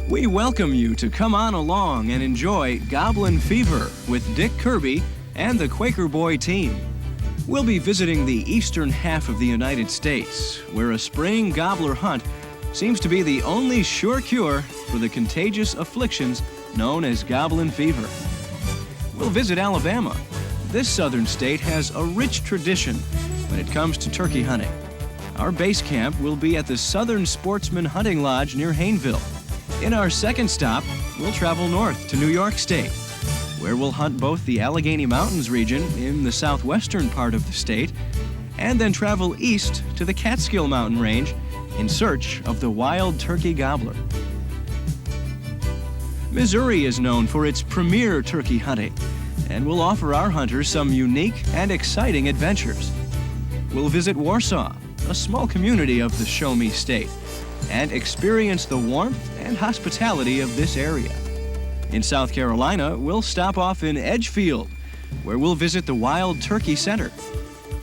We welcome you to come on along and enjoy Gobblin Fever with Dick Kirby and the Quaker Boy team. We'll be visiting the eastern half of the United States, where a spring gobbler hunt seems to be the only sure cure for the contagious afflictions known as Gobblin Fever. We'll visit Alabama. This southern state has a rich tradition when it comes to turkey hunting. Our base camp will be at the Southern Sportsman Hunting Lodge near Hayneville. In our second stop, we'll travel north to New York State, where we'll hunt both the Allegheny Mountains region in the southwestern part of the state, and then travel east to the Catskill mountain range in search of the wild turkey gobbler. Missouri is known for its premier turkey hunting, and will offer our hunters some unique and exciting adventures. We'll visit Warsaw, a small community of the Show Me State, and experience the warmth and hospitality of this area. In South Carolina, we'll stop off in Edgefield, where we'll visit the Wild Turkey Center.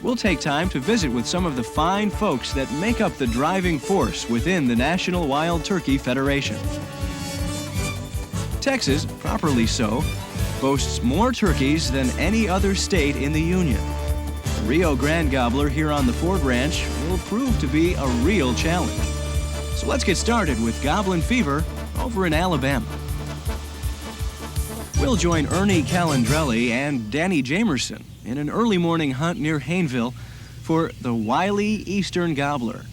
We'll take time to visit with some of the fine folks that make up the driving force within the National Wild Turkey Federation. Texas, properly so, boasts more turkeys than any other state in the Union. The Rio Grande gobbler here on the Ford Ranch will prove to be a real challenge. So let's get started with Gobblin Fever over in Alabama. We'll join Ernie Calandrelli and Danny Jamerson in an early morning hunt near Hayneville for the wily eastern gobbler.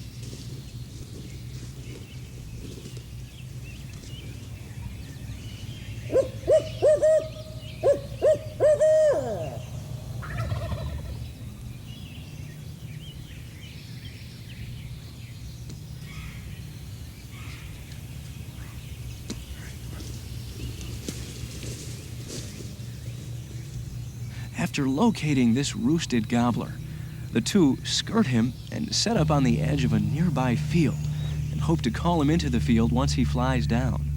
After locating this roosted gobbler, the two skirt him and set up on the edge of a nearby field and hope to call him into the field once he flies down.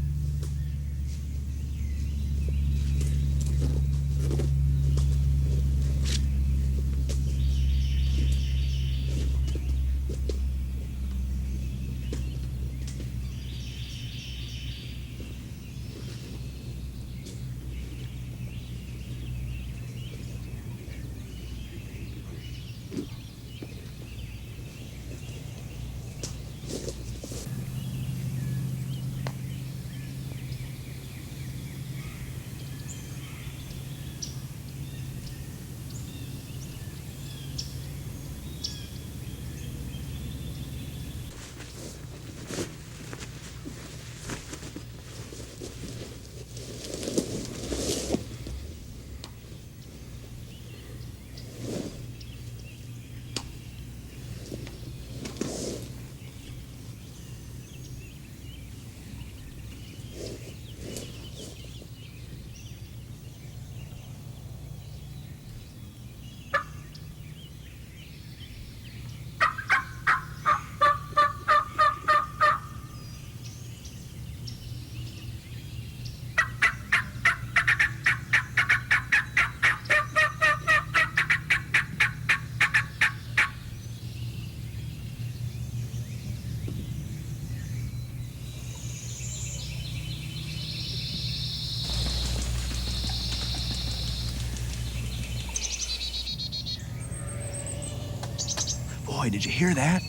Boy, did you hear that?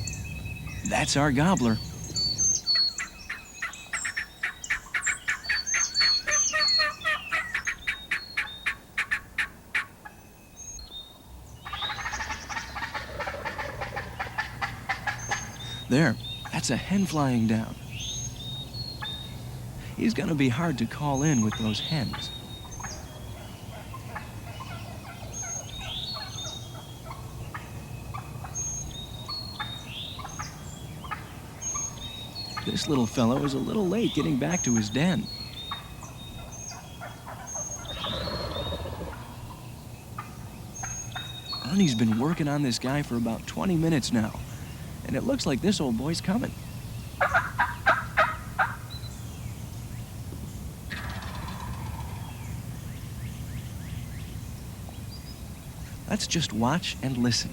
That's our gobbler. There, that's a hen flying down. He's gonna be hard to call in with those hens. This little fellow is a little late getting back to his den. Ernie's been working on this guy for about 20 minutes now, and it looks like this old boy's coming. Let's just watch and listen.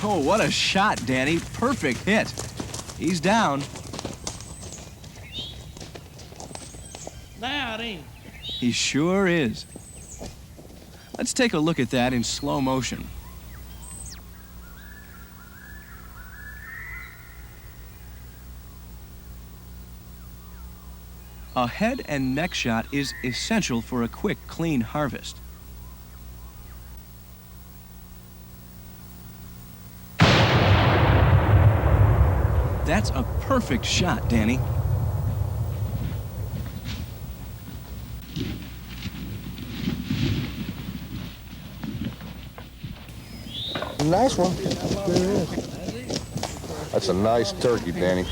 Oh, what a shot, Danny. Perfect hit. He's down. That ain't. He sure is. Let's take a look at that in slow motion. A head and neck shot is essential for a quick, clean harvest. That's a perfect shot, Danny. Nice one. That's a nice turkey, Danny.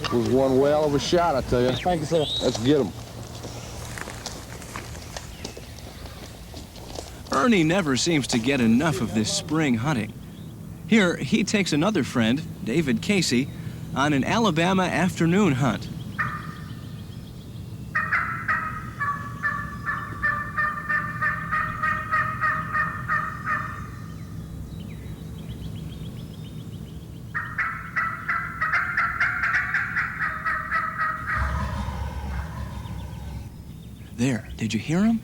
It was one whale of a shot, I tell you. Thank you, sir. Let's get him. Ernie never seems to get enough of this spring hunting. Here, he takes another friend, David Casey, on an Alabama afternoon hunt. There, did you hear him?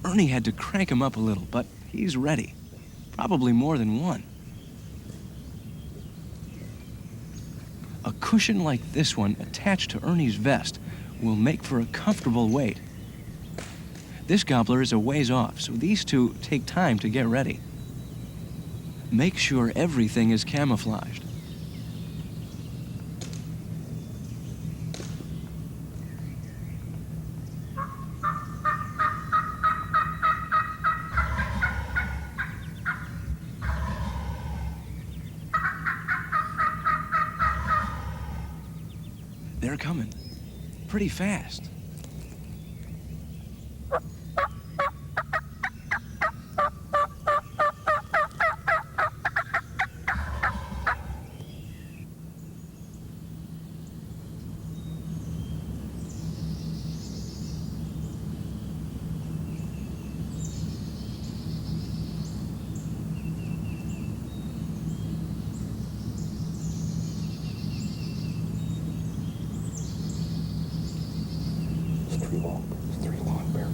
Ernie had to crank him up a little, but he's ready. Probably more than one. A cushion like this one attached to Ernie's vest will make for a comfortable wait. This gobbler is a ways off, so these two take time to get ready. Make sure everything is camouflaged. They're coming. Pretty fast. Three long bears.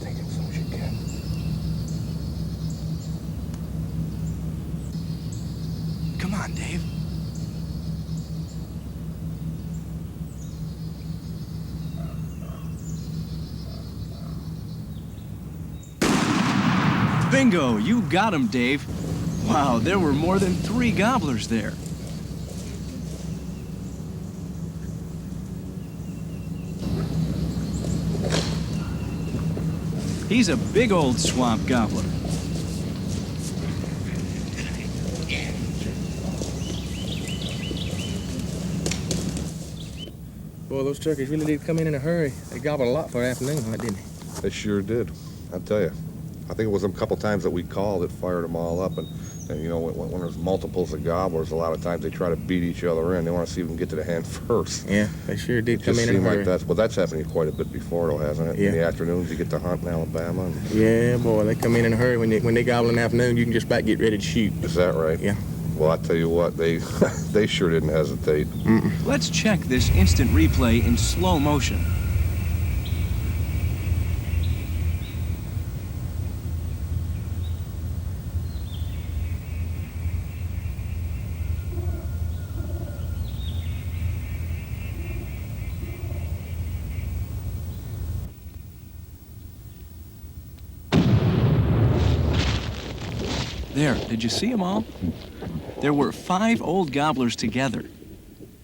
Take it as soon as you can. Come on, Dave. Bingo! You got him, Dave. Wow, there were more than 3 gobblers there. He's a big old swamp gobbler. Boy, those turkeys really did come in a hurry. They gobbled a lot for an afternoon hunt, didn't they? They sure did. I'll tell you. I think it was a couple times that we called that fired them all up. And you know, when there's multiples of gobblers, a lot of times they try to beat each other in. They want to see who can get to the hand first. Yeah, they sure did come in a seemed hurry. like that's happened quite a bit before, though, hasn't it? Yeah. In the afternoons, you get to hunt in Alabama. And Yeah, boy, they come in a hurry. When they gobble in the afternoon, you can just about get ready to shoot. is that right? Yeah. Well, I tell you what, they they sure didn't hesitate. Let's check this instant replay in slow motion. There, did you see them all? There were 5 old gobblers together.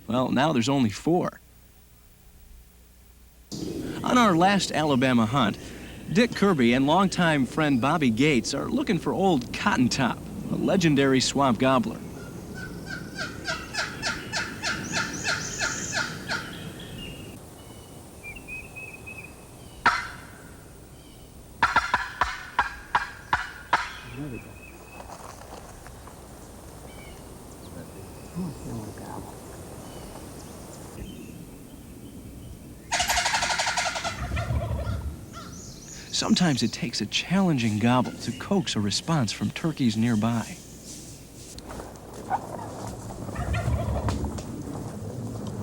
Well, now there's only 4. On our last Alabama hunt, Dick Kirby and longtime friend Bobby Gates are looking for old Cotton Top, a legendary swamp gobbler. Sometimes it takes a challenging gobble to coax a response from turkeys nearby.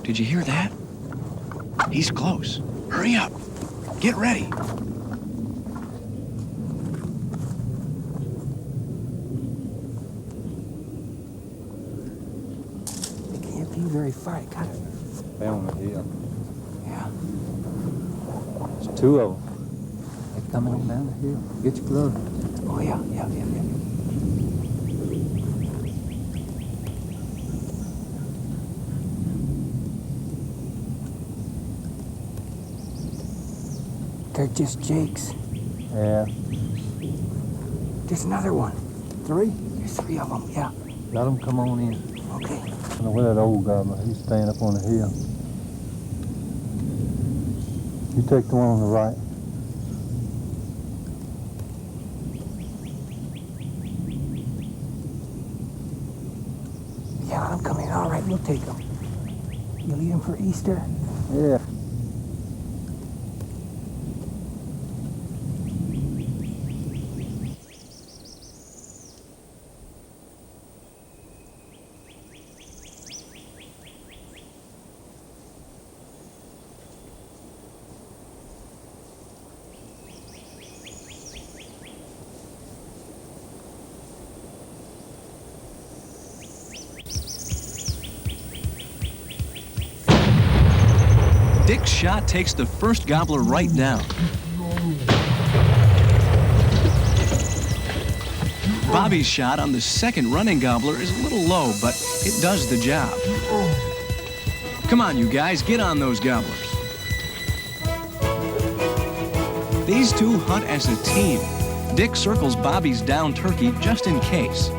Did you hear that? He's close. Hurry up. Get ready. It can't be very far. It got it. Down the hill. Yeah. There's two of them. They're coming on down the hill. Get your gloves. Oh, yeah. They're just jakes. Yeah. There's another one. Three? There's three of them, yeah. Let them come on in. Okay. I don't know where that old gobbler. He's staying up on the hill. You take the one on the right. Yeah, let them come in. All right, we'll take them. You leave them for Easter? Yeah. Dick's shot takes the first gobbler right down. Bobby's shot on the second running gobbler is a little low, but it does the job. Come on, you guys, get on those gobblers. These two hunt as a team. Dick circles Bobby's down turkey just in case.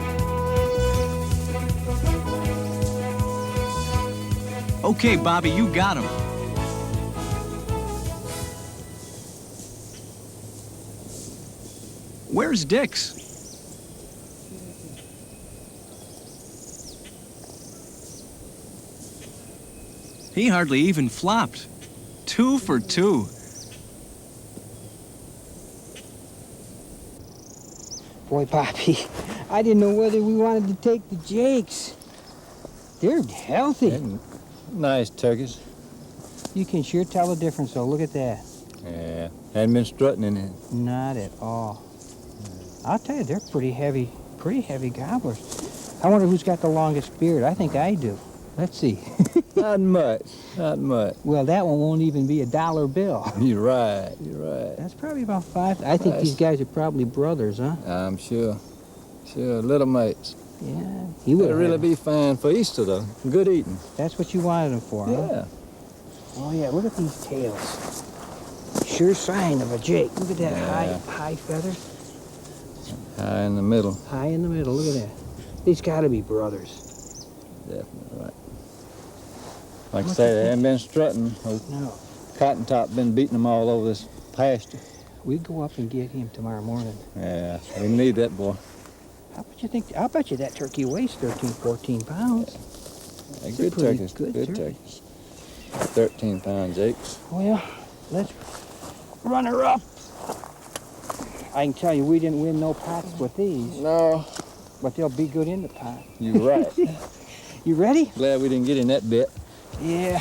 Okay, Bobby, you got him. Where's Dick's? He hardly even flopped. 2 for 2. Boy, Bobby, I didn't know whether we wanted to take the jakes. They're healthy. They're nice turkeys. You can sure tell the difference, though. Look at that. Yeah. Hadn't been strutting in it. Not at all. I'll tell you, they're pretty heavy gobblers. I wonder who's got the longest beard. I think I do. Let's see. Not much. Not much. Well, that one won't even be a dollar bill. You're right. You're right. That's probably about 5. I think these guys are probably brothers, huh? I'm sure. Sure. Little mates. Yeah. He would They'd really be fine for Easter, though. Good eating. That's what you wanted them for, huh? Yeah. Oh, yeah. Look at these tails. Sure sign of a jake. Look at that high feather. High in the middle. High in the middle. Look at that. These got to be brothers. Definitely right. Like I say, they haven't been strutting. No. Cotton Top been beating them all over this pasture. We go up and get him tomorrow morning. Yeah, we need that boy. How much you think? I'll bet you that turkey weighs 13, 14 pounds. Yeah, It's good a pretty turkeys. good Good turkey. turkeys. 13-pound jakes. Well, let's run her up. I can tell you we didn't win no pots with these, No, but they'll be good in the pot. you're right. You ready? Glad we didn't get in that bit. Yeah.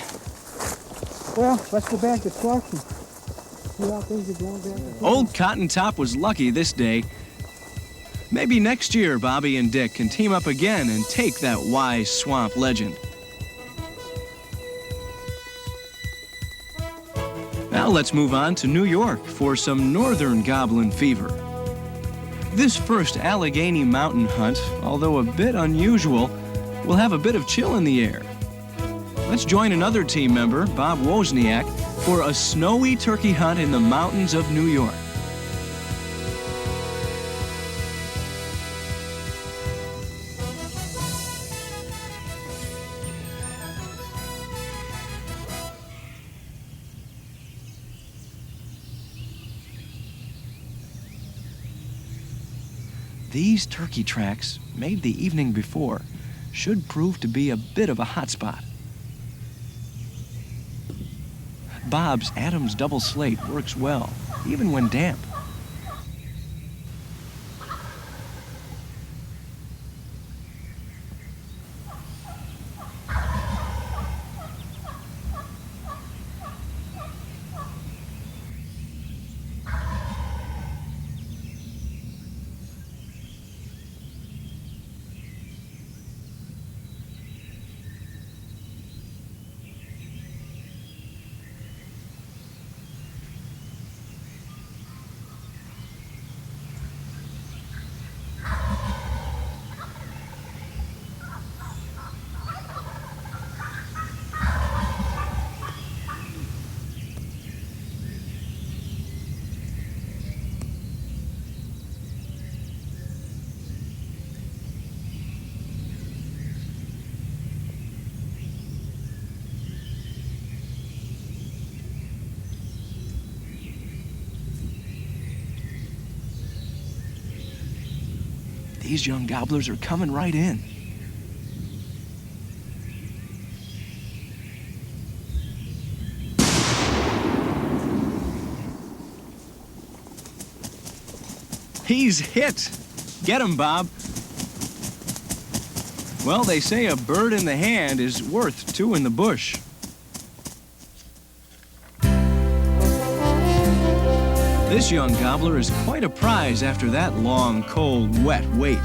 Well, let's go back to Clark and see how things are going back. Old Cotton Top was lucky this day. Maybe next year Bobby and Dick can team up again and take that wise swamp legend. Now let's move on to New York for some northern Gobblin Fever. This first Allegheny Mountain hunt, although a bit unusual, will have a bit of chill in the air. Let's join another team member, Bob Wozniak, for a snowy turkey hunt in the mountains of New York. These turkey tracks, made the evening before, should prove to be a bit of a hot spot. Bob's Adams double slate works well, even when damp. These young gobblers are coming right in. He's hit. Get him, Bob. Well, they say a bird in the hand is worth two in the bush. This young gobbler is quite a prize after that long, cold, wet wait.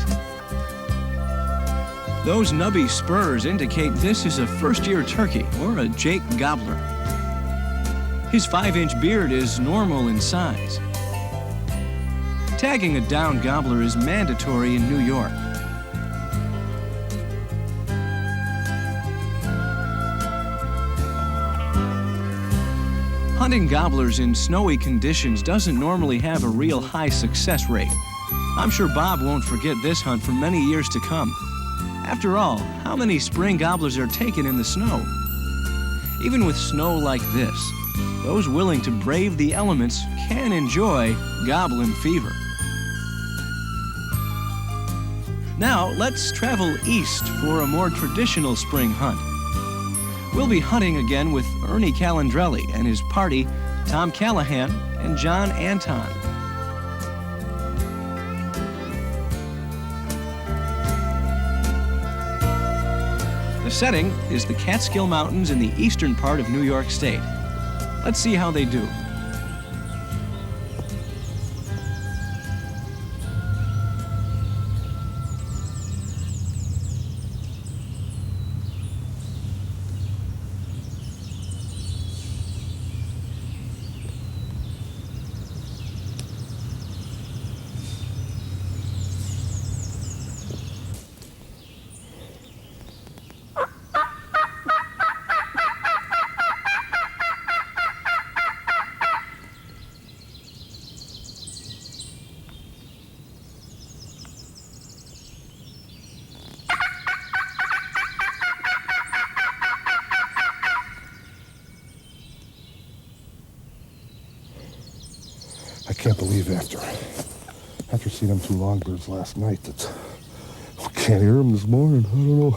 Those nubby spurs indicate this is a first-year turkey or a Jake gobbler. His 5-inch beard is normal in size. Tagging a down gobbler is mandatory in New York. Hunting gobblers in snowy conditions doesn't normally have a real high success rate. I'm sure Bob won't forget this hunt for many years to come. After all, how many spring gobblers are taken in the snow? Even with snow like this, those willing to brave the elements can enjoy Gobblin Fever. Now, let's travel east for a more traditional spring hunt. We'll be hunting again with Ernie Calandrelli and his party, Tom Callahan and John Anton. The setting is the Catskill Mountains in the eastern part of New York State. Let's see how they do. I can't believe after seeing them two longbirds last night that we can't hear them this morning. I don't know.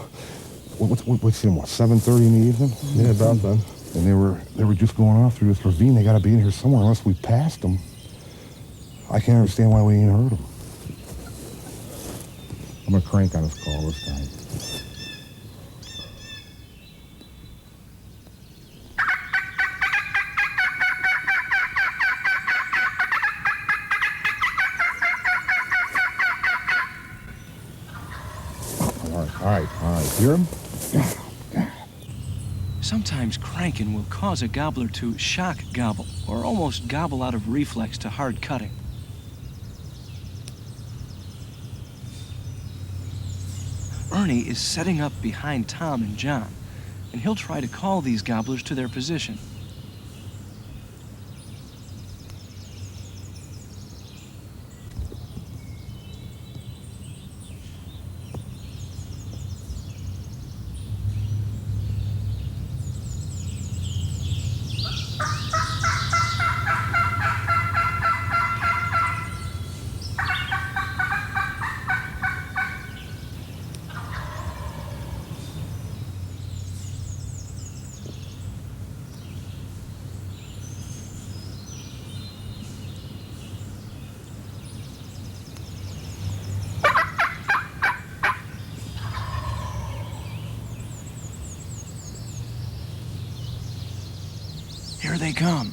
What's them? What, 7:30 in the evening? Yeah, about then. And they were just going off through this ravine. They got to be in here somewhere unless we passed them. I can't understand why we ain't heard them. I'm gonna crank on this call this time. All right. Hear him? Sometimes cranking will cause a gobbler to shock gobble or almost gobble out of reflex to hard cutting. Ernie is setting up behind Tom and John, and he'll try to call these gobblers to their position. Here they come.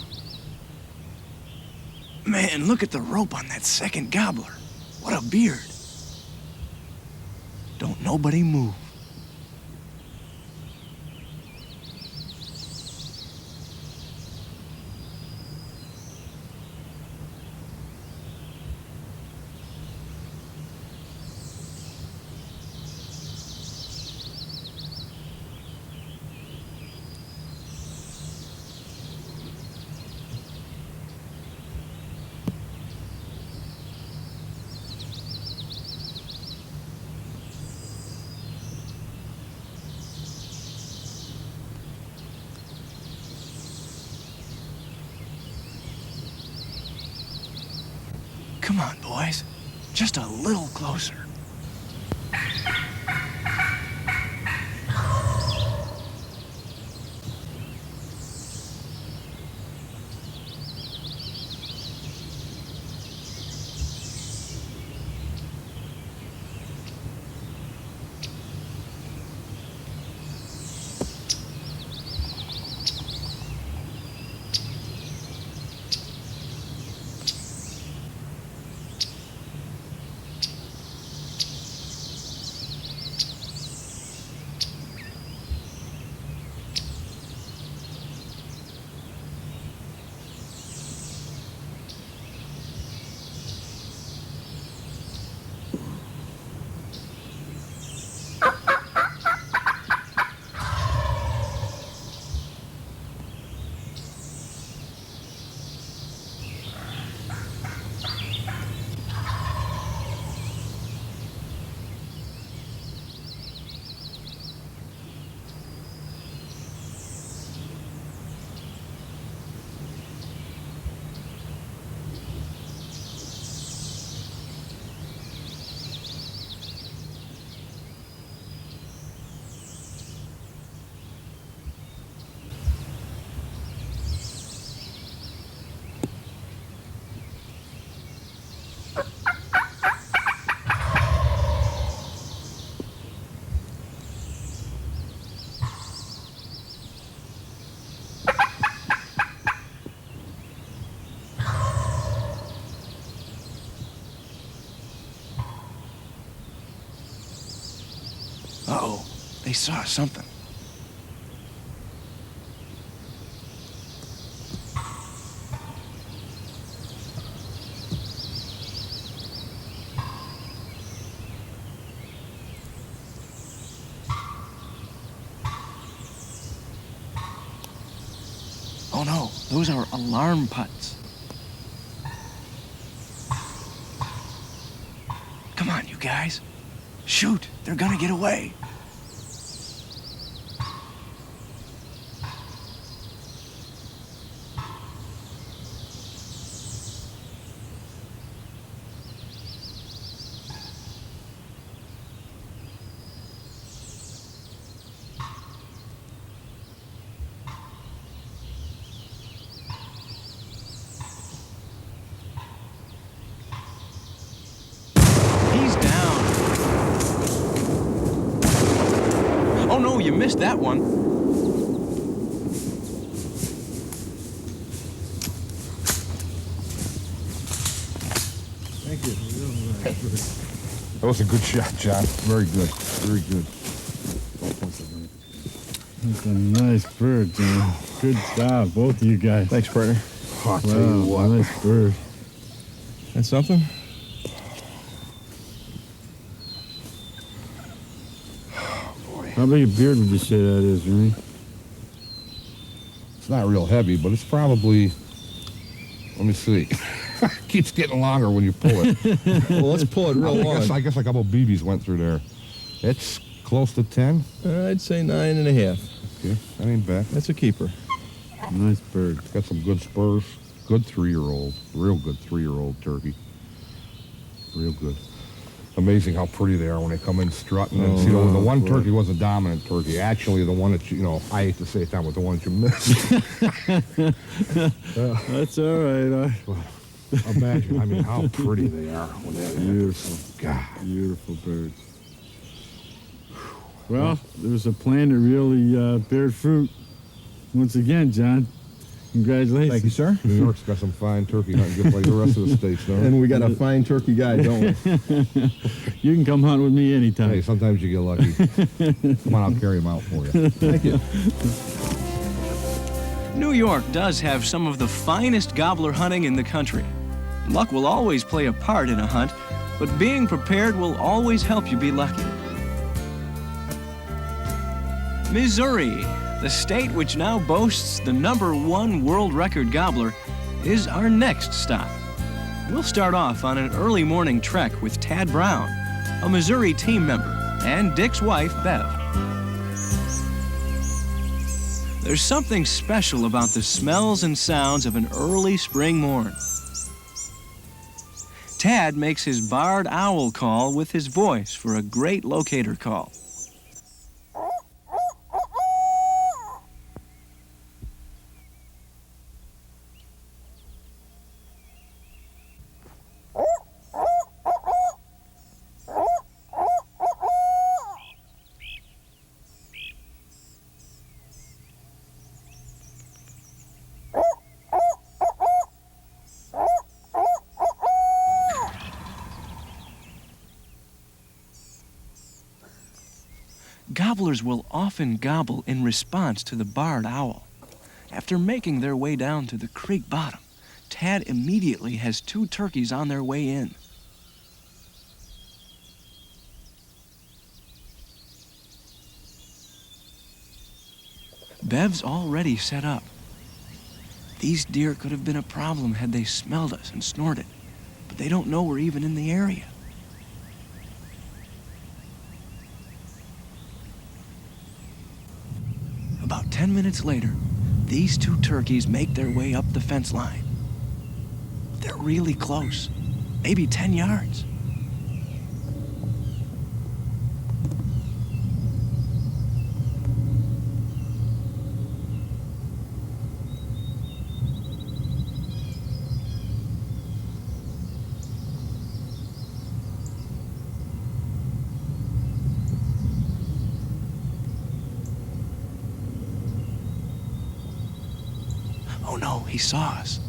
Man, look at the rope on that second gobbler. What a beard. Don't nobody move. Come on, boys. Just a little closer. Uh-oh, they saw something. Oh no, those are alarm putts. Come on, you guys. Shoot, they're gonna get away. Oh no, you missed that one. Thank you. That was a good shot, John. Very good. Very good. That's a nice bird, John. Good job, both of you guys. Thanks, partner. Oh, I'll tell you what. Nice bird. That's something? How big a beard would you say that is, Rennie? It's not real heavy, but it's probably, let me see. Keeps getting longer when you pull it. Well, let's pull it real long. I guess a couple BBs went through there. It's close to 10. I'd say 9.5. Okay, that ain't bad. That's a keeper. Nice bird. It's got some good spurs. Good 3-year-old. Real good 3-year-old turkey. Real good. Amazing how pretty they are when they come in strutting. And see, the one turkey was a dominant turkey. Actually, the one that I hate to say it, that was the one that you missed. That's all right. Imagine, I mean, how pretty they are when they're Beautiful. God. Beautiful birds. Well, there was a plan to really bear fruit. Once again, John. Congratulations. Thank you, sir. New York's got some fine turkey hunting just like the rest of the states, don't it? And we got a fine turkey guy, don't we? You can come hunt with me anytime. Hey, sometimes you get lucky. Come on, I'll carry him out for you. Thank you. New York does have some of the finest gobbler hunting in the country. Luck will always play a part in a hunt, but being prepared will always help you be lucky. Missouri, the state which now boasts the #1 world record gobbler, is our next stop. We'll start off on an early morning trek with Tad Brown, a Missouri team member, and Dick's wife, Bev. There's something special about the smells and sounds of an early spring morn. Tad makes his barred owl call with his voice for a great locator call. Gobblers will often gobble in response to the barred owl. After making their way down to the creek bottom, Tad immediately has 2 turkeys on their way in. Bev's already set up. These deer could have been a problem had they smelled us and snorted, but they don't know we're even in the area. About 10 minutes later, these 2 turkeys make their way up the fence line. They're really close, maybe 10 yards. Oh no, he saw us.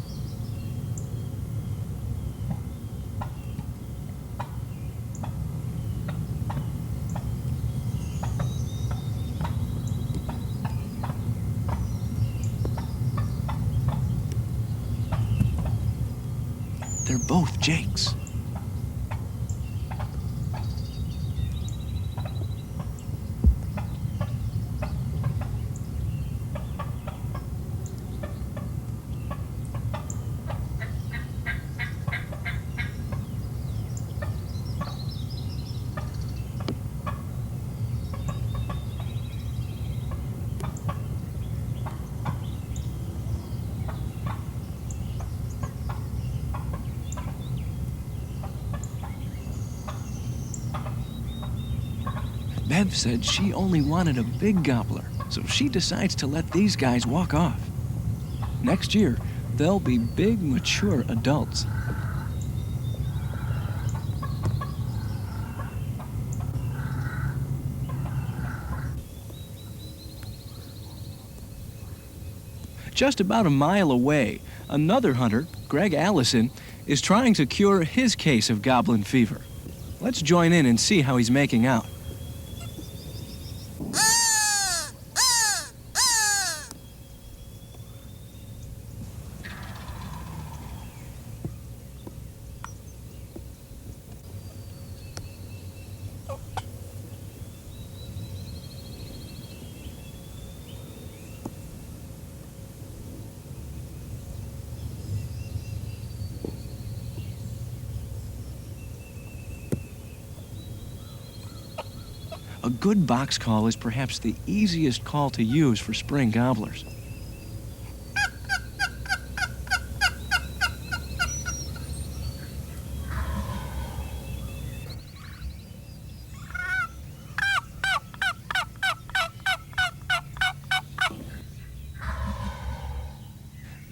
They're both jakes. Bev said she only wanted a big gobbler, so she decides to let these guys walk off. Next year, they'll be big, mature adults. Just about a mile away, another hunter, Greg Allison, is trying to cure his case of Gobblin Fever. Let's join in and see how he's making out. A good box call is perhaps the easiest call to use for spring gobblers.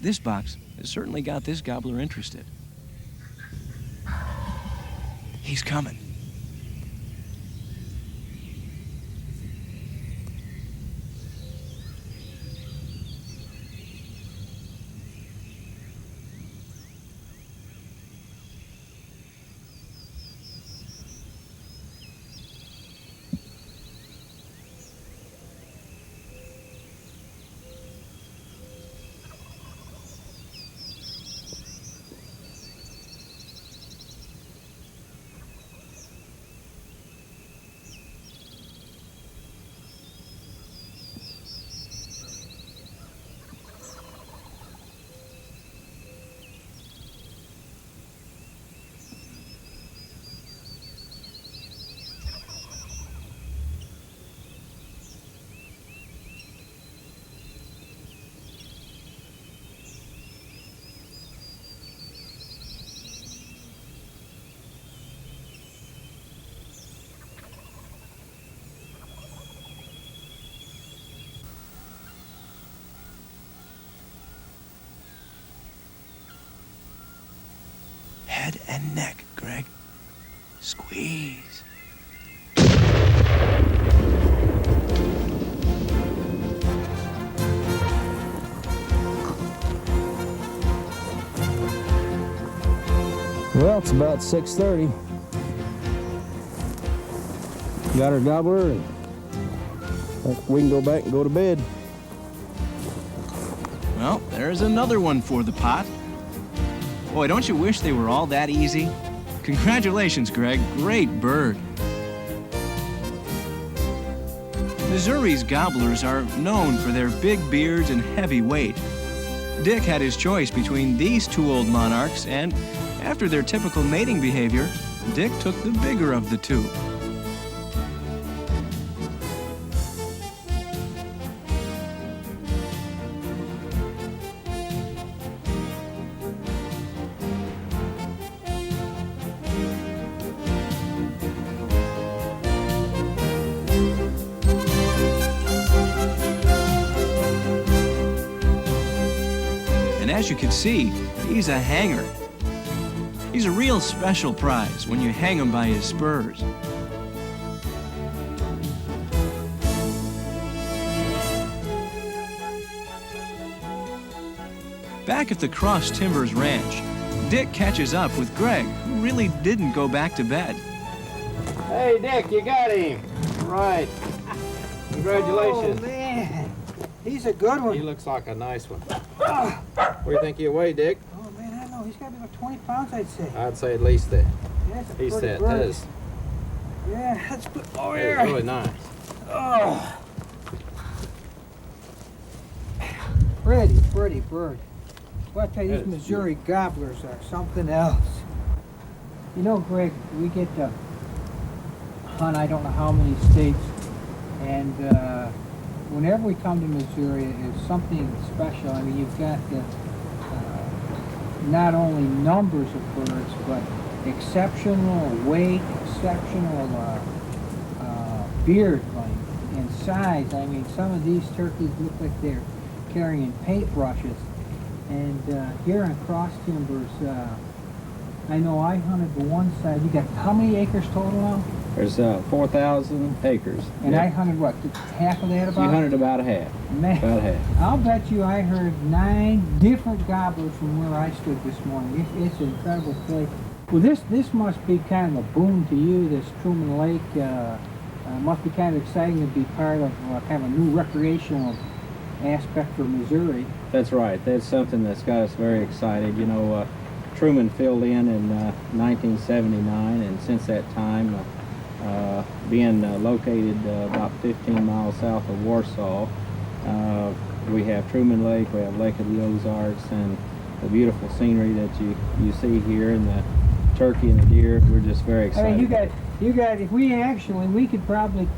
This box has certainly got this gobbler interested. He's coming. head and neck, Greg. Squeeze. Well, it's about 6:30. Got our gobbler, and we can go back and go to bed. Well, there's another one for the pot. Boy, don't you wish they were all that easy? Congratulations, Greg. Great bird. Missouri's gobblers are known for their big beards and heavy weight. Dick had his choice between these two old monarchs, and after their typical mating behavior, Dick took the bigger of the two. And as you can see, he's a hanger. He's a real special prize when you hang him by his spurs. Back at the Cross Timbers Ranch, Dick catches up with Greg, who really didn't go back to bed. Hey, Dick, you got him. Right. Congratulations. Oh, man. He's a good one. He looks like a nice one. What do you think he weigh, Dick? Oh, man, I don't know. He's got to be like 20 pounds, I'd say. I'd say at least that. That's a He pretty said bird. this. Yeah, that's good. Oh, It's yeah. really nice. Oh. Pretty bird. Well, I tell you, these That is Missouri gobblers are something else. You know, Greg, we get to hunt I don't know how many states, and whenever we come to Missouri, it's something special. I mean, you've got not only numbers of birds, but exceptional weight, exceptional beard length and size. I mean, some of these turkeys look like they're carrying paintbrushes. And here on Cross Timbers, I know I hunted the one side. You got how many acres total now? There's 4,000 acres. And Yep. I hunted what, half of that You about? hunted about a half. Man, About half. I'll bet you I heard 9 different gobblers from where I stood this morning. It's an incredible place. Well, this must be kind of a boon to you, this Truman Lake. Must be kind of exciting to be part of kind of a new recreational aspect for Missouri. That's right. That's something that's got us very excited. You know, Truman filled in 1979, and since that time, being located about 15 miles south of Warsaw, we have Truman Lake, we have Lake of the Ozarks, and the beautiful scenery that you see here, and the turkey and the deer. We're just very excited. I mean, you got. If we could probably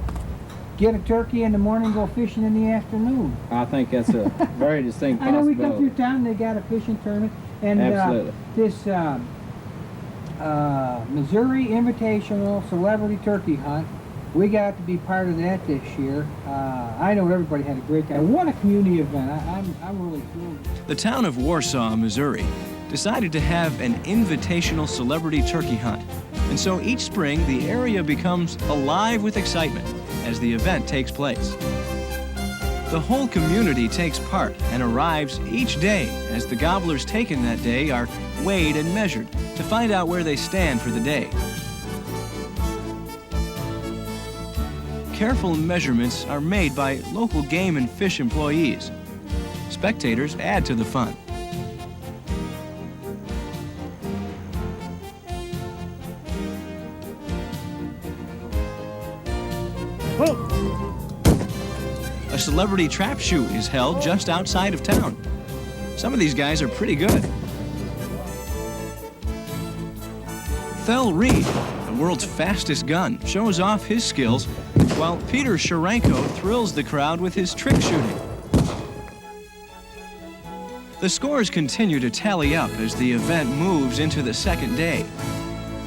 get a turkey in the morning, go fishing in the afternoon. I think that's a very distinct I know we possibility. come through town, they got a fishing tournament, and Absolutely. This Missouri Invitational Celebrity Turkey Hunt, we got to be part of that this year. I know everybody had a great time. What a community event! I'm really thrilled. The town of Warsaw, Missouri, decided to have an invitational celebrity turkey hunt. And so each spring, the area becomes alive with excitement as the event takes place. The whole community takes part and arrives each day as the gobblers taken that day are weighed and measured to find out where they stand for the day. Careful measurements are made by local game and fish employees. Spectators add to the fun. A celebrity trap shoot is held just outside of town. Some of these guys are pretty good. Thel Reed, the world's fastest gun, shows off his skills, while Peter Sharenko thrills the crowd with his trick shooting. The scores continue to tally up as the event moves into the second day.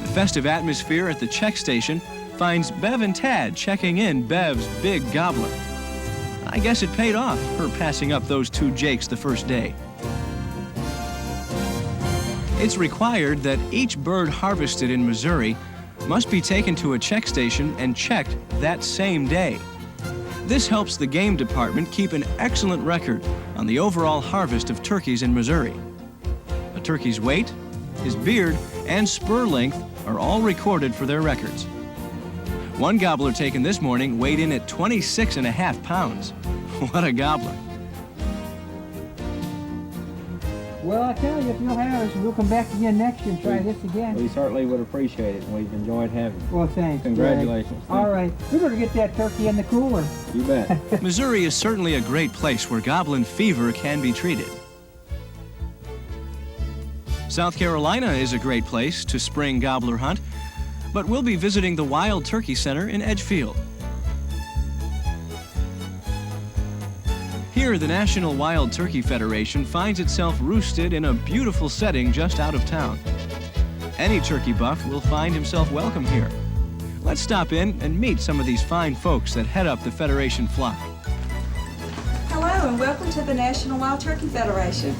The festive atmosphere at the check station finds Bev and Tad checking in Bev's big gobbler. I guess it paid off, her passing up those two jakes the first day. It's required that each bird harvested in Missouri must be taken to a check station and checked that same day. This helps the game department keep an excellent record on the overall harvest of turkeys in Missouri. A turkey's weight, his beard, and spur length are all recorded for their records. One gobbler taken this morning weighed in at 26.5 pounds. What a gobbler. Well, I tell you, if you'll have us, we'll come back again next year and try this again. We certainly would appreciate it, and we've enjoyed having you. Well, thanks. Congratulations. Greg. All right, we better get that turkey in the cooler. You bet. Missouri is certainly a great place where Gobblin Fever can be treated. South Carolina is a great place to spring gobbler hunt, but we'll be visiting the Wild Turkey Center in Edgefield. Here, the National Wild Turkey Federation finds itself roosted in a beautiful setting just out of town. Any turkey buff will find himself welcome here. Let's stop in and meet some of these fine folks that head up the Federation flock. Hello and welcome to the National Wild Turkey Federation.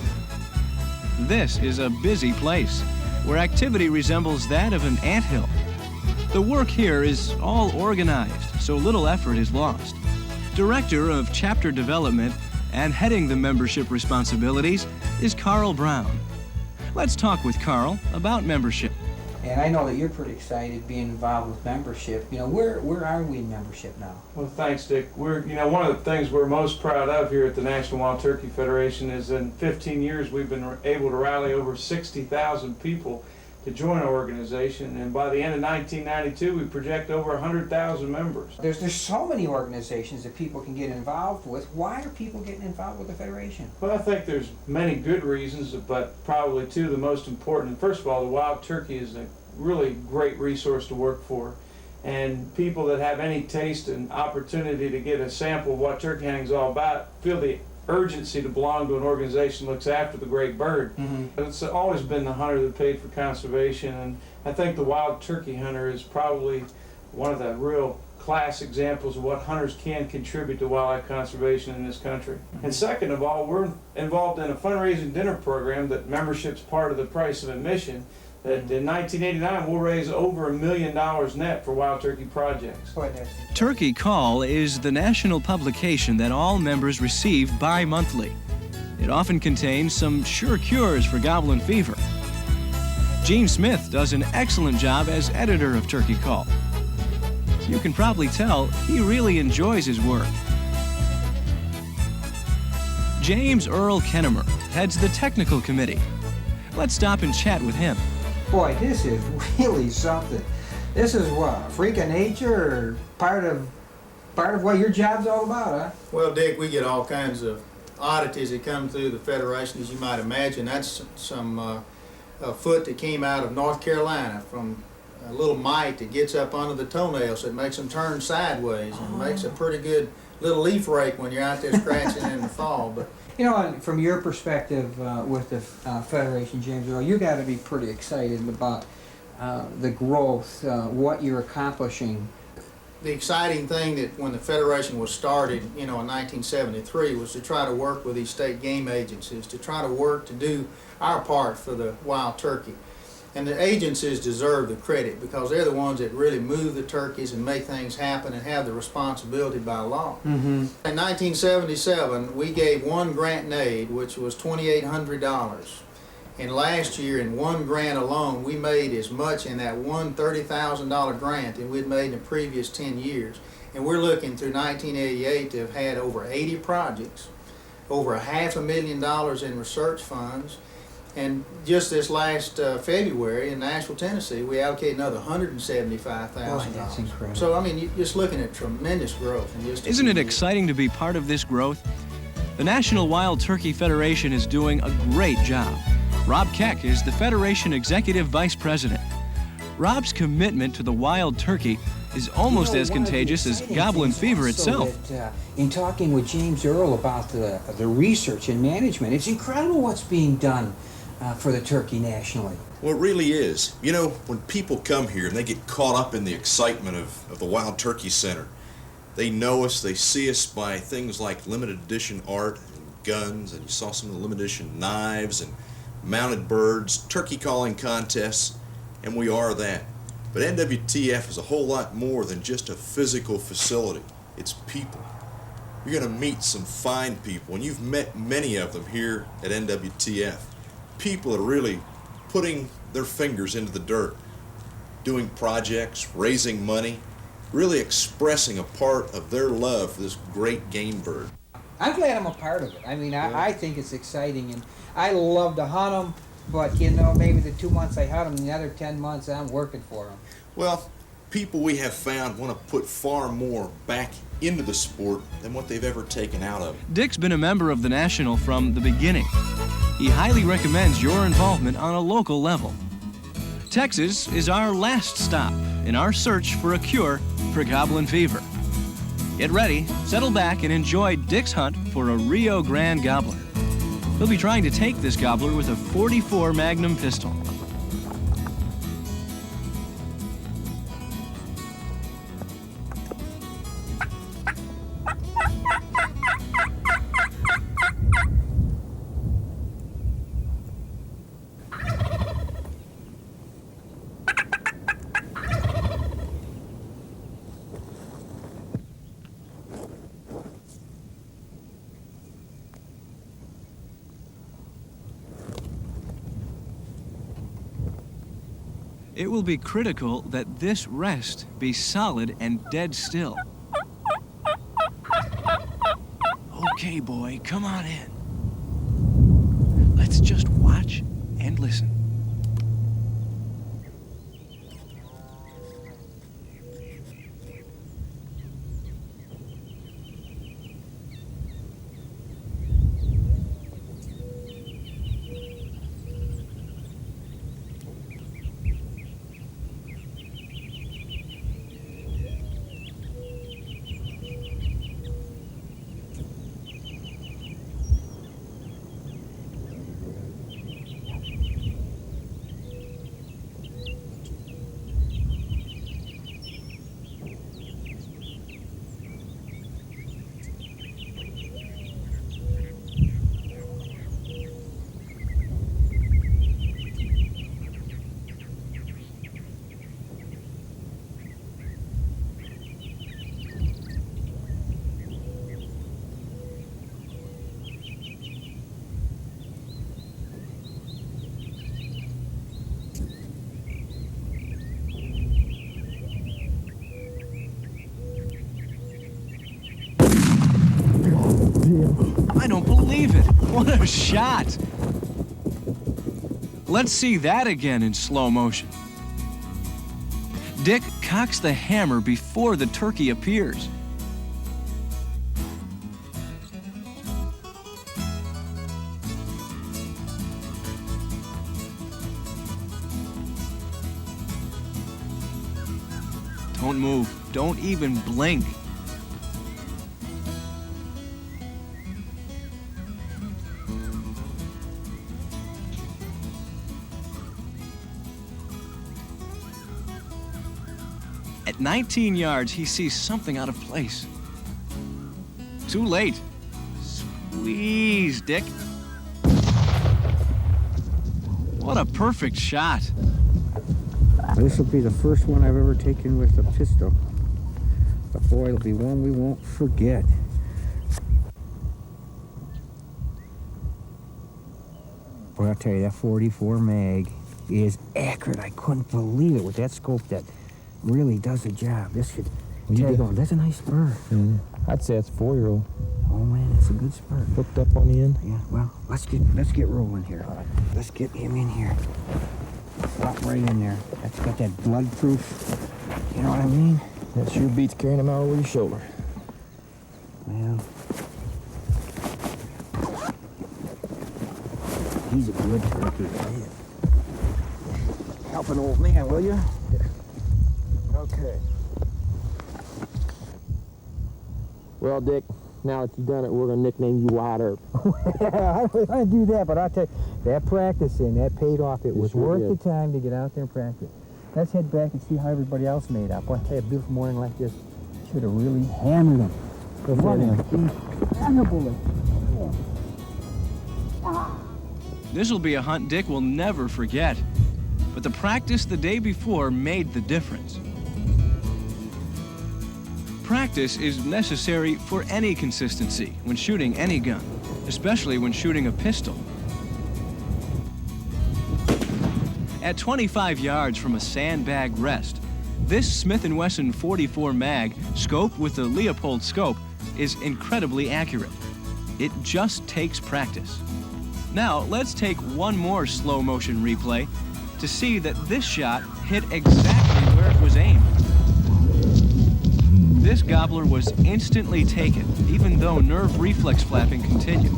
This is a busy place where activity resembles that of an anthill. The work here is all organized, so little effort is lost. Director of Chapter Development and heading the membership responsibilities is Carl Brown. Let's talk with Carl about membership. And I know that you're pretty excited being involved with membership. You know, where are we in membership now? Well, thanks, Dick. We're, one of the things we're most proud of here at the National Wild Turkey Federation is in 15 years we've been able to rally over 60,000 people to join our organization, and by the end of 1992 we project over 100,000 members. There's so many organizations that people can get involved with. Why are people getting involved with the Federation? Well, I think there's many good reasons, but probably two of the most important. First of all, the wild turkey is a really great resource to work for, and people that have any taste and opportunity to get a sample of what turkey hunting is all about feel the urgency to belong to an organization that looks after the great bird. It's always been the hunter that paid for conservation, and I think the wild turkey hunter is probably one of the real class examples of what hunters can contribute to wildlife conservation in this country. And second of all, we're involved in a fundraising dinner program that membership's part of the price of admission. That in 1989 we'll raise over $1 million net for wild turkey projects. Turkey Call is the national publication that all members receive bi-monthly. It often contains some sure cures for Gobblin Fever. Gene Smith does an excellent job as editor of Turkey Call. You can probably tell he really enjoys his work. James Earl Kennemer heads the technical committee. Let's stop and chat with him. Boy, this is really something. This is what, a freak of nature, or part of what your job's all about, huh? Well, Dick, we get all kinds of oddities that come through the Federation, as you might imagine. That's some a foot that came out of North Carolina from a little mite that gets up under the toenails that makes them turn sideways and makes a pretty good little leaf rake when you're out there scratching in the fall. But you know, from your perspective with the Federation, James Earl, you got to be pretty excited about the growth, what you're accomplishing. The exciting thing that when the Federation was started, in 1973, was to try to work with these state game agencies, to try to work to do our part for the wild turkey. And the agencies deserve the credit because they're the ones that really move the turkeys and make things happen and have the responsibility by law. In 1977, we gave one grant and aid, which was $2,800. And last year, in one grant alone, we made as much in that one $30,000 grant than we'd made in the previous 10 years. And we're looking through 1988 to have had over 80 projects, over $500,000 in research funds. And just this last February in Nashville, Tennessee, we allocated another $175,000. That's incredible. So, I mean, you're just looking at tremendous growth. Isn't it exciting to be part of this growth? The National Wild Turkey Federation is doing a great job. Rob Keck is the Federation Executive Vice President. Rob's commitment to the wild turkey is almost as contagious as Gobblin Fever itself. In talking with James Earl about the research and management, it's incredible what's being done for the turkey nationally. Well, it really is. When people come here and they get caught up in the excitement of the Wild Turkey Center, they know us, they see us by things like limited edition art and guns, and you saw some of the limited edition knives and mounted birds, turkey calling contests, and we are that. But NWTF is a whole lot more than just a physical facility. It's people. You're going to meet some fine people, and you've met many of them here at NWTF. People that are really putting their fingers into the dirt, doing projects, raising money, really expressing a part of their love for this great game bird. I'm glad I'm a part of it. I mean, I think it's exciting, and I love to hunt them, but you know, maybe the 2 months I hunt them, the other 10 months I'm working for them. Well, people we have found want to put far more back into the sport than what they've ever taken out of it. Dick's been a member of the National from the beginning. He highly recommends your involvement on a local level. Texas is our last stop in our search for a cure for Gobblin Fever. Get ready, settle back, and enjoy Dick's hunt for a Rio Grande gobbler. He'll be trying to take this gobbler with a .44 Magnum pistol. It will be critical that this rest be solid and dead still. Okay, boy, come on in. Let's just watch and listen. I don't believe it. What a shot. Let's see that again in slow motion. Dick cocks the hammer before the turkey appears. Don't move. Don't even blink. At 19 yards, he sees something out of place. Too late. Squeeze, Dick. What a perfect shot. This will be the first one I've ever taken with a pistol. But boy, it'll be one we won't forget. Boy, I'll tell you, that .44 mag is accurate. I couldn't believe it with that scope. That really does the job. This should tag on. That's a nice spur. I'd say it's a 4-year-old. Oh man, that's a good spur. Hooked up on the end. Yeah. Well, let's get rolling here. Let's get him in here. Drop right in there. That's got that blood proof. You know what I mean? That sure beats carrying him out over your shoulder. Well, he's a good turkey. Help an old man, will you? Okay. Well, Dick, now that you've done it, we're going to nickname you Wide Earp. Yeah, I do that, but I'll tell you, that practicing, that paid off. It was worth the time to get out there and practice. Let's head back and see how everybody else made up. I'll tell you, a beautiful morning like this, should have really hammered them. What an incredible. This'll be a hunt Dick will never forget. But the practice the day before made the difference. Practice is necessary for any consistency when shooting any gun, especially when shooting a pistol. At 25 yards from a sandbag rest, this Smith & Wesson 44 mag scope with the Leopold scope is incredibly accurate. It just takes practice. Now, let's take one more slow motion replay to see that this shot hit exactly where it was aimed. This gobbler was instantly taken, even though nerve reflex flapping continued.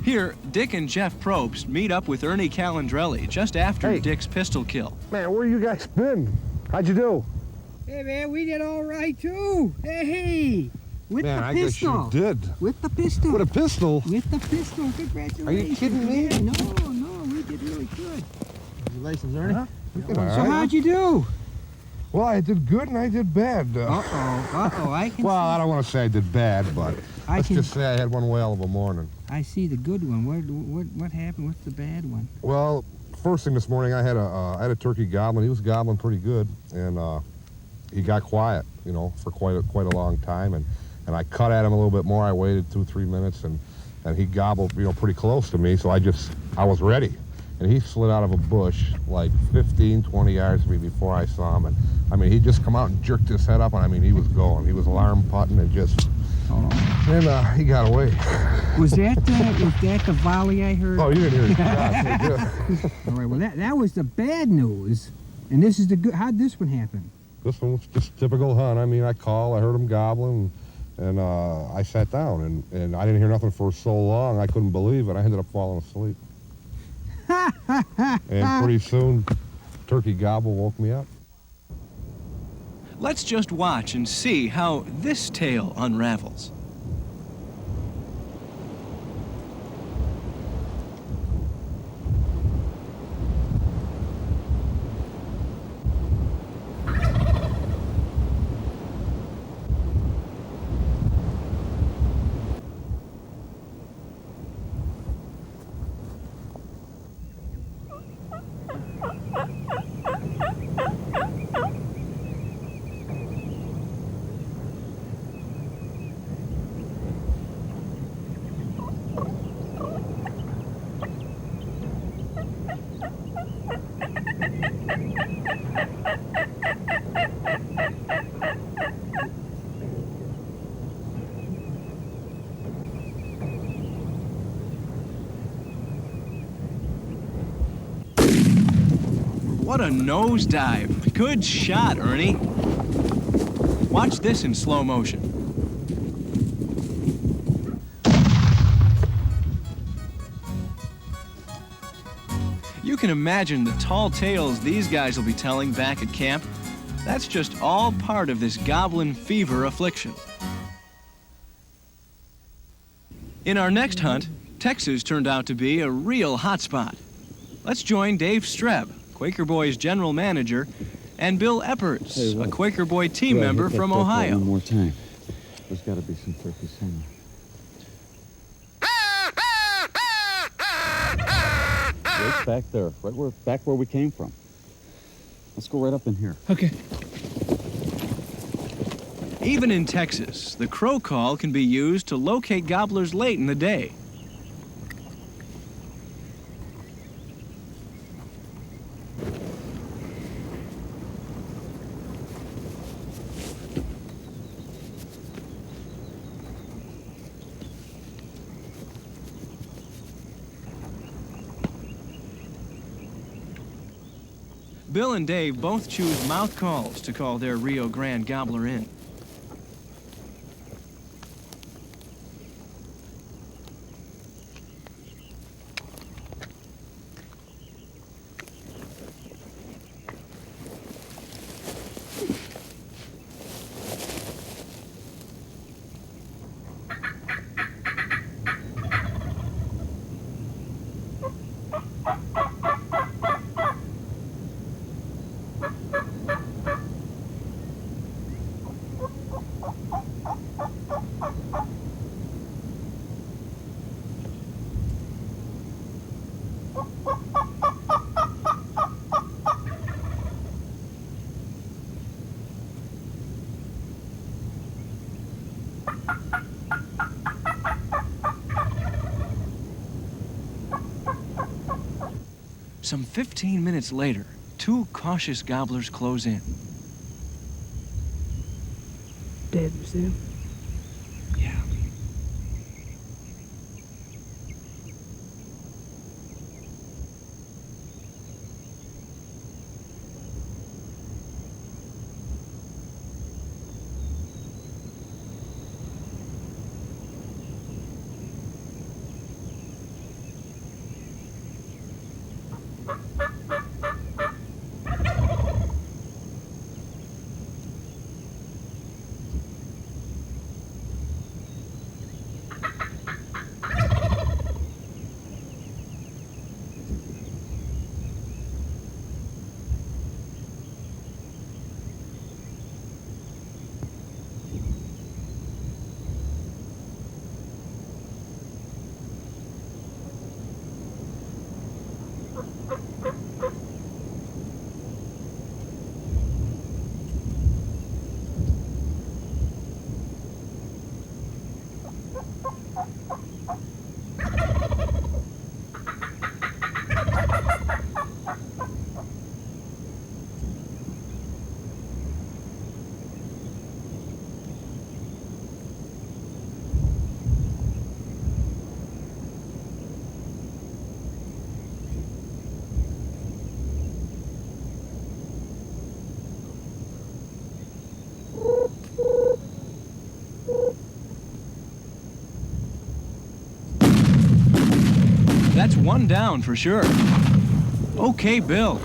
Here, Dick and Jeff Probst meet up with Ernie Calandrelli just after Dick's pistol kill. Man, where you guys been? How'd you do? Hey, man, we did all right, too. Hey, with Man, the I guess pistol. you did. With the pistol. With a pistol? With the pistol. Congratulations. Are you kidding me? Yeah, no, we did really good. Congratulations, Ernie. Huh? So how'd you do? Well, I did good and I did bad. I can Well, I don't want to say I did bad, but let's just say I had one whale of a morning. I see the good one. What happened? What's the bad one? Well, first thing this morning, I had a turkey gobbling. He was gobbling pretty good, and he got quiet, you know, for quite a long time. And I cut at him a little bit more. I waited 2-3 minutes, and he gobbled, you know, pretty close to me. So I was ready. And he slid out of a bush like 15, 20 yards from me before I saw him. And I mean, he just come out and jerked his head up, and I mean, he was going. He was alarm putting and just. And he got away. Was that the volley I heard? Oh, you didn't hear it. All right. Well, that was the bad news, and this is the good. How'd this one happen? This one was just typical hunt. I mean, I heard him gobbling, and I sat down, and I didn't hear nothing for so long. I couldn't believe it. I ended up falling asleep. And pretty soon, turkey gobble woke me up. Let's just watch and see how this tale unravels. What a nosedive. Good shot, Ernie. Watch this in slow motion. You can imagine the tall tales these guys will be telling back at camp. That's just all part of this Gobblin Fever affliction. In our next hunt, Texas turned out to be a real hotspot. Let's join Dave Streb, Quaker Boy's general manager, and Bill Epperts, a Quaker Boy team member from Ohio. One more time. There's got to be some turkey somewhere. Right back there, back where we came from. Let's go right up in here. Okay. Even in Texas, the crow call can be used to locate gobblers late in the day. Bill and Dave both choose mouth calls to call their Rio Grande gobbler in. Some 15 minutes later, two cautious gobblers close in. Dead was them. Yeah. That's one down for sure. Okay, Bill.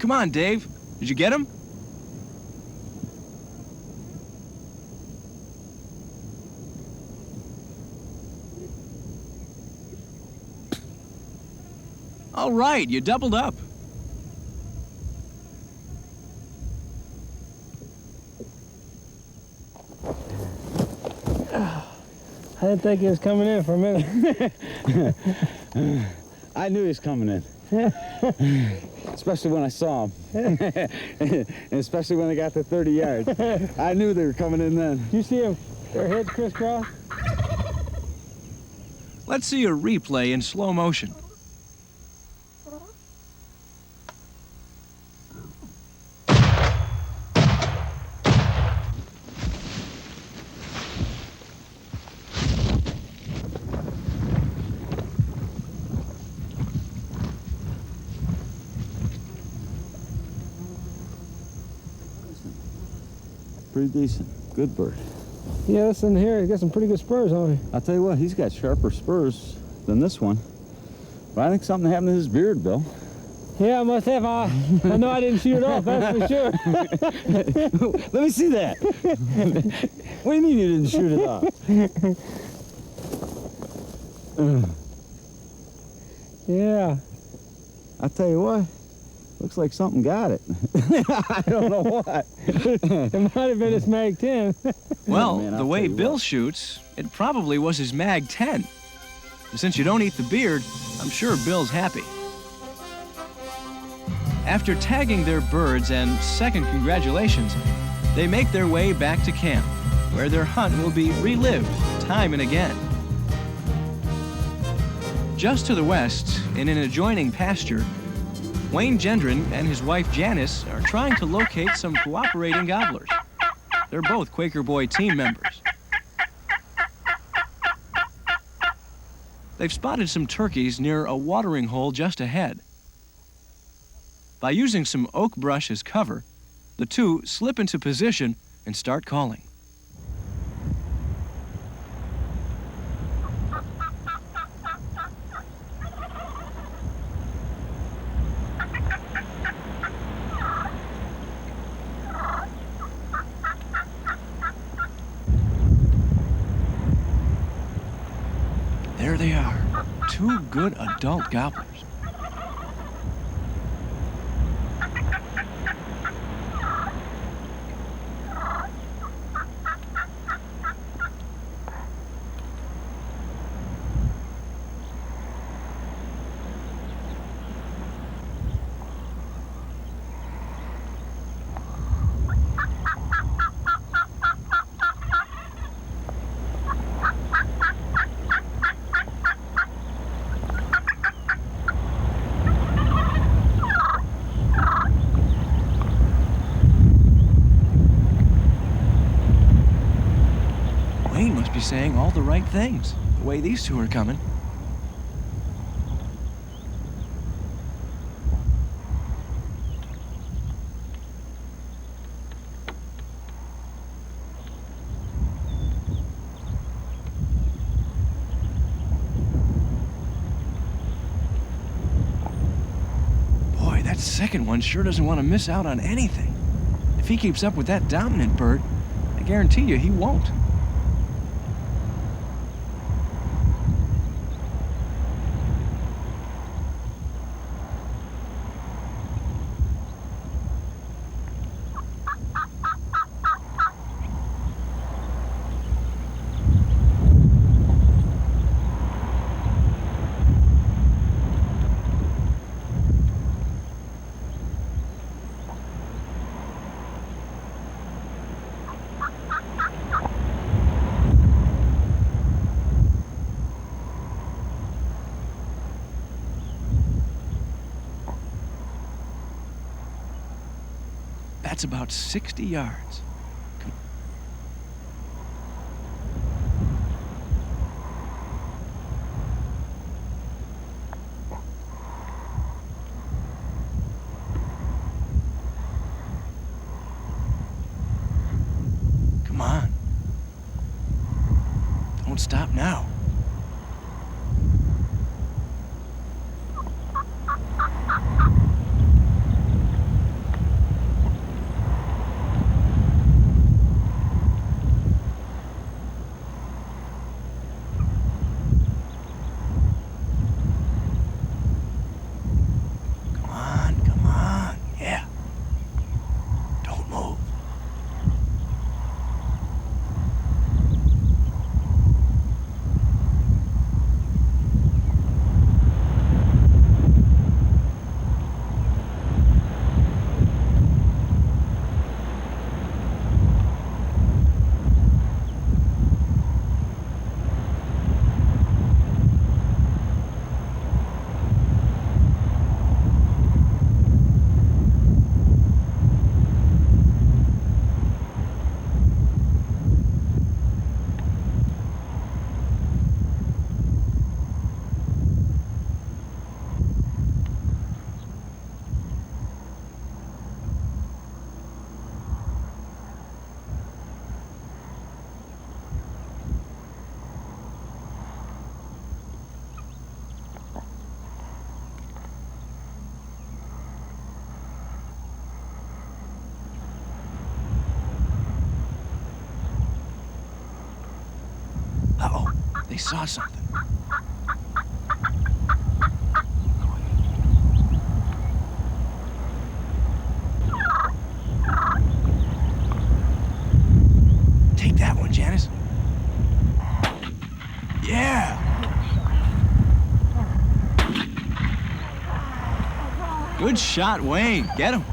Come on, Dave. Did you get him? All right, you doubled up. I didn't think he was coming in for a minute. I knew he was coming in. Especially when I saw him. And especially when they got to 30 yards. I knew they were coming in then. You see them, their heads crisscross? Let's see a replay in slow motion. Pretty decent. Good bird. Yeah, listen here, he's got some pretty good spurs on him. I'll tell you what, he's got sharper spurs than this one. But I think something happened to his beard, Bill. Yeah, I must have. I know I didn't shoot it off, that's for sure. Let me see that. What do you mean you didn't shoot it off? Yeah. I'll tell you what, looks like something got it. I don't know what. It might have been his Mag 10. Well, Man, the way Bill shoots, it probably was his Mag 10. And since you don't eat the beard, I'm sure Bill's happy. After tagging their birds and second congratulations, they make their way back to camp, where their hunt will be relived time and again. Just to the west, in an adjoining pasture, Wayne Gendron and his wife Janice are trying to locate some cooperating gobblers. They're both Quaker Boy team members. They've spotted some turkeys near a watering hole just ahead. By using some oak brush as cover, the two slip into position and start calling. There they are, two good adult gobblers. be saying all the right things, the way these two are coming. Boy, that second one sure doesn't want to miss out on anything. If he keeps up with that dominant bird, I guarantee you he won't. That's about 60 yards. Come on. Don't stop now. Uh-oh, they saw something. Take that one, Janice. Yeah! Good shot, Wayne. Get him.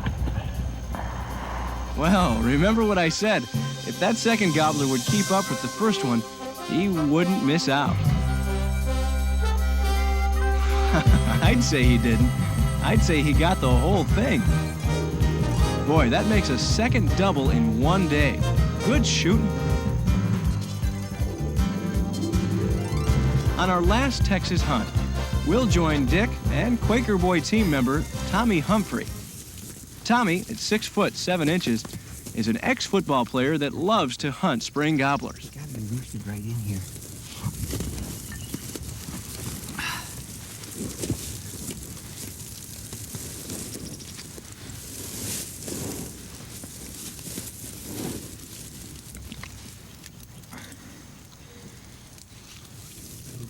Well, remember what I said. If that second gobbler would keep up with the first one, he wouldn't miss out. I'd say he didn't. I'd say he got the whole thing. Boy, that makes a second double in one day. Good shooting. On our last Texas hunt, we'll join Dick and Quaker Boy team member Tommy Humphrey. Tommy, at 6 foot 7 inches, is an ex-football player that loves to hunt spring gobblers. Gotta be roosted right in here.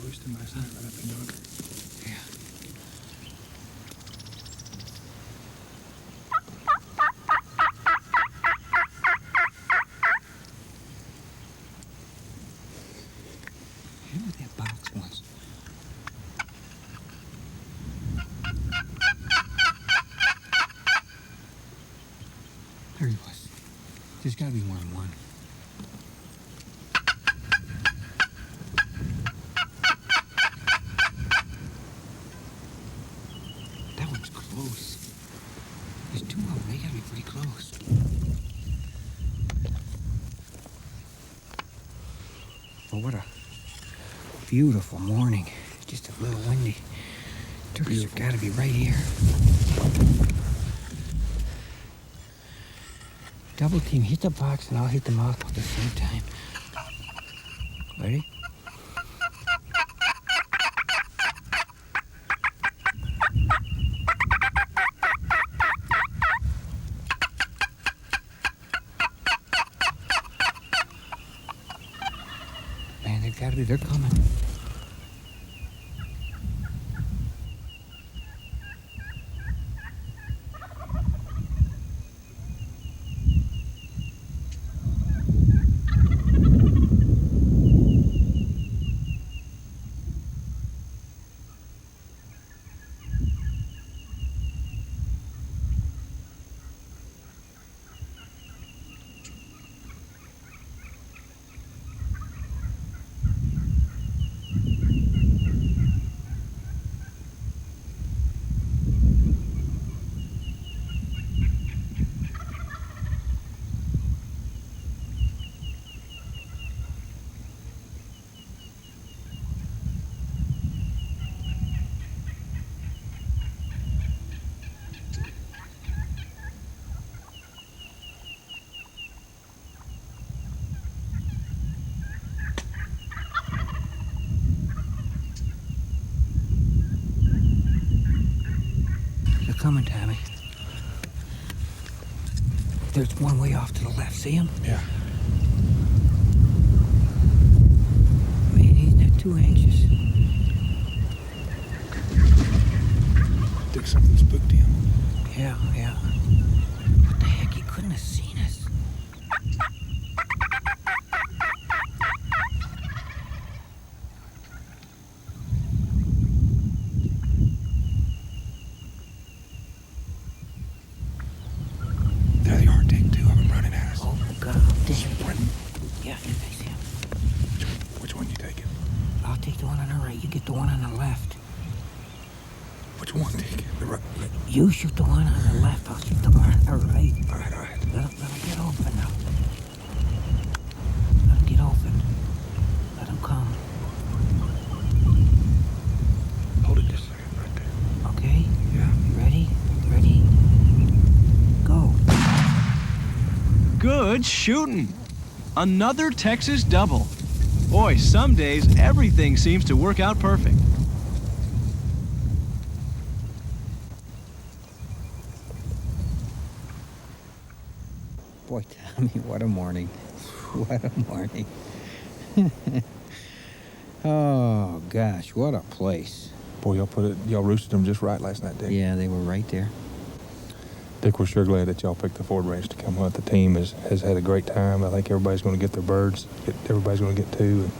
Roosted my side right up in yonder. There he was. There's gotta be more than one. That one's close. There's two of them. They gotta be pretty close. Well, what a beautiful morning. Just a little windy. Turkeys have got to be right here. Double team, hit the box and I'll hit the mouth at the same time. Ready? Man, they've got to be, they're coming. Coming, Tommy. There's one way off to the left. See him? Yeah. Man, he's not too anxious. Think something spooked him. Yeah. What the heck? He couldn't have seen us. There they are. Take two of them running at us. Oh, God. Yeah, I see him. Which one you taking? I'll take the one on the right. You get the one on the left. Which one take? The right. You shoot the one on the left. I'll shoot the one on the right. All right. Let him get open now. Let him get open. Let him come. Hold it just a second, right there. Okay? Yeah. You ready? Ready? Go. Good shooting. Another Texas double. Boy, some days everything seems to work out perfect. Boy, Tommy, what a morning. What a morning. Oh, gosh, what a place. Boy, y'all roosted them just right last night, Dick. Yeah, they were right there. Dick, we're sure glad that y'all picked the Ford Ranch to come hunt. The team has had a great time. I think everybody's going to get their birds. Everybody's going to get two. And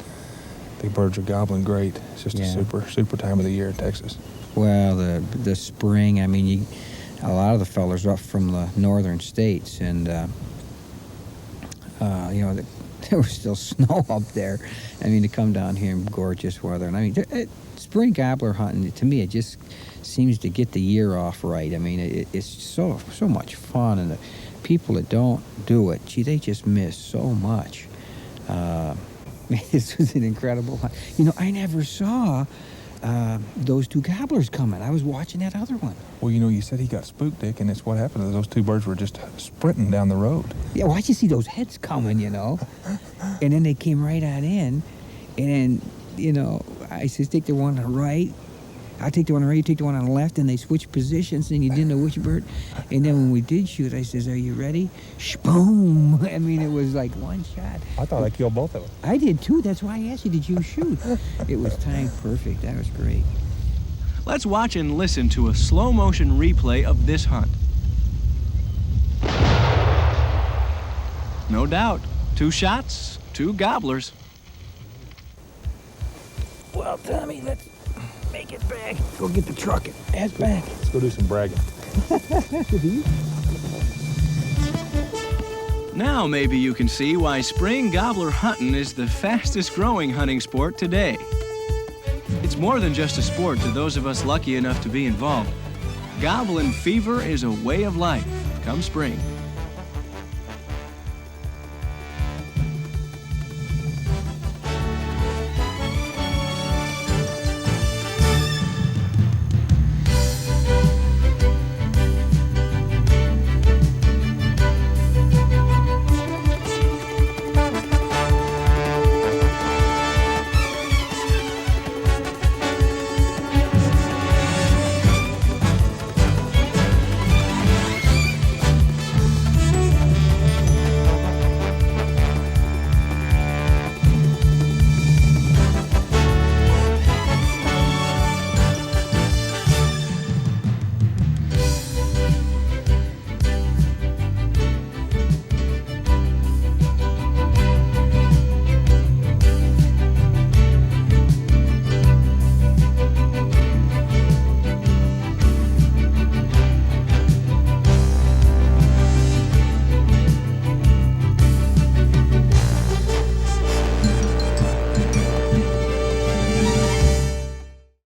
the birds are gobbling great. It's just a super time of the year in Texas. Well, the spring, I mean, a lot of the fellers are up from the northern states, and there was still snow up there. I mean, to come down here in gorgeous weather. And I mean, spring gobbler hunting, to me, it just seems to get the year off right. I mean, it's so much fun, and the people that don't do it, gee, they just miss so much. This was an incredible hunt. You know, I never saw those two gobblers coming. I was watching that other one. Well, you know, you said he got spooked, Dick, and it's what happened. Those two birds were just sprinting down the road. Yeah, well, I just see those heads coming, you know. And then they came right on in. And then, you know, I said, take the one on the right. I take the one on the right, you take the one on the left, and they switched positions, and you didn't know which bird. And then when we did shoot, I says, are you ready? Shboom! I mean, it was like one shot. I thought I killed both of them. I did too. That's why I asked you, did you shoot? It was timed perfect. That was great. Let's watch and listen to a slow motion replay of this hunt. No doubt, 2 shots, 2 gobblers. Well, Tommy, let's make it back. Go get the truck. Head back. Let's go do some bragging. Now maybe you can see why spring gobbler hunting is the fastest growing hunting sport today. It's more than just a sport to those of us lucky enough to be involved. Gobblin Fever is a way of life come spring.